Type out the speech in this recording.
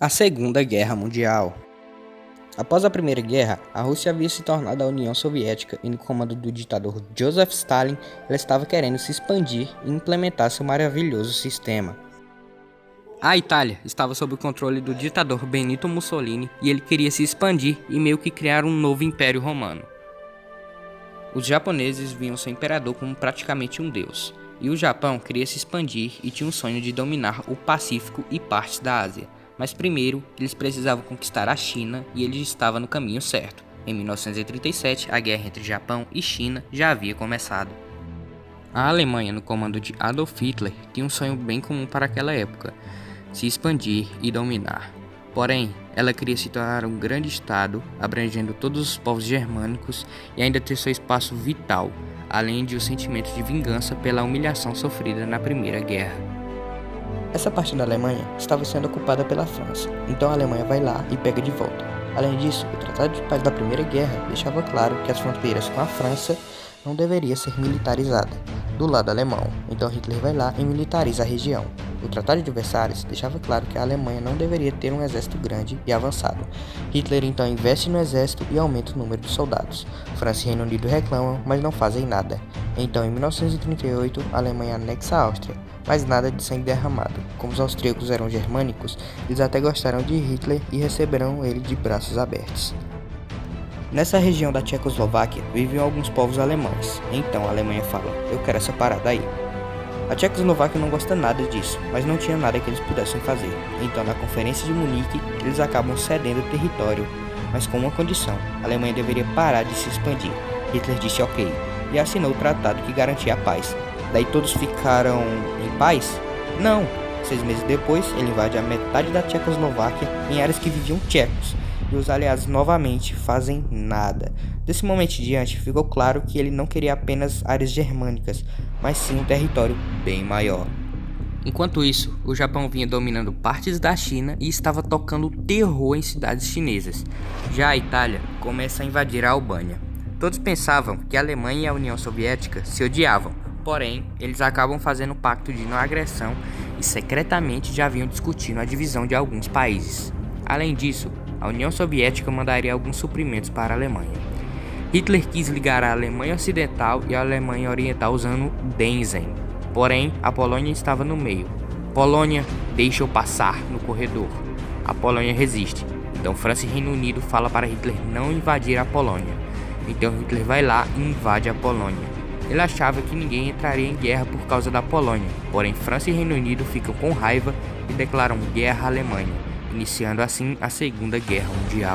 A Segunda Guerra Mundial. Após a Primeira Guerra, a Rússia havia se tornado a União Soviética e no comando do ditador Joseph Stalin, ela estava querendo se expandir e implementar seu maravilhoso sistema. A Itália estava sob o controle do ditador Benito Mussolini e ele queria se expandir e meio que criar um novo império romano. Os japoneses viam seu imperador como praticamente um deus, e o Japão queria se expandir e tinha um sonho de dominar o Pacífico e partes da Ásia. Mas primeiro, eles precisavam conquistar a China e ele estava no caminho certo. Em 1937, a guerra entre Japão e China já havia começado. A Alemanha, no comando de Adolf Hitler, tinha um sonho bem comum para aquela época: se expandir e dominar. Porém, ela queria se tornar um grande estado, abrangendo todos os povos germânicos e ainda ter seu espaço vital, além de o sentimento de vingança pela humilhação sofrida na Primeira Guerra. Essa parte da Alemanha estava sendo ocupada pela França, então a Alemanha vai lá e pega de volta. Além disso, o Tratado de Paz da Primeira Guerra deixava claro que as fronteiras com a França não deveriam ser militarizadas do lado alemão, então Hitler vai lá e militariza a região. O Tratado de Versalhes deixava claro que a Alemanha não deveria ter um exército grande e avançado. Hitler então investe no exército e aumenta o número de soldados. França e Reino Unido reclamam, mas não fazem nada. Então, em 1938, a Alemanha anexa a Áustria, mas nada de sangue derramado. Como os austríacos eram germânicos, eles até gostaram de Hitler e receberão ele de braços abertos. Nessa região da Tchecoslováquia viviam alguns povos alemães, então a Alemanha fala: eu quero essa parada aí. A Tchecoslováquia não gosta nada disso, mas não tinha nada que eles pudessem fazer. Então, na Conferência de Munique, eles acabam cedendo o território, mas com uma condição: a Alemanha deveria parar de se expandir. Hitler disse ok, e assinou o tratado que garantia a paz. Daí todos ficaram em paz? Não! 6 meses depois, ele invade a metade da Tchecoslováquia em áreas que viviam tchecos, e os aliados novamente fazem nada. Desse momento em diante, ficou claro que ele não queria apenas áreas germânicas, mas sim um território bem maior. Enquanto isso, o Japão vinha dominando partes da China e estava tocando terror em cidades chinesas. Já a Itália começa a invadir a Albânia. Todos pensavam que a Alemanha e a União Soviética se odiavam, porém, eles acabam fazendo um pacto de não agressão e secretamente já vinham discutindo a divisão de alguns países. Além disso, a União Soviética mandaria alguns suprimentos para a Alemanha. Hitler quis ligar a Alemanha Ocidental e a Alemanha Oriental usando Denzem. Porém, a Polônia estava no meio. Polônia, deixa eu passar no corredor. A Polônia resiste. Então França e Reino Unido falam para Hitler não invadir a Polônia. Então Hitler vai lá e invade a Polônia. Ele achava que ninguém entraria em guerra por causa da Polônia. Porém, França e Reino Unido ficam com raiva e declaram guerra à Alemanha, iniciando assim a Segunda Guerra Mundial.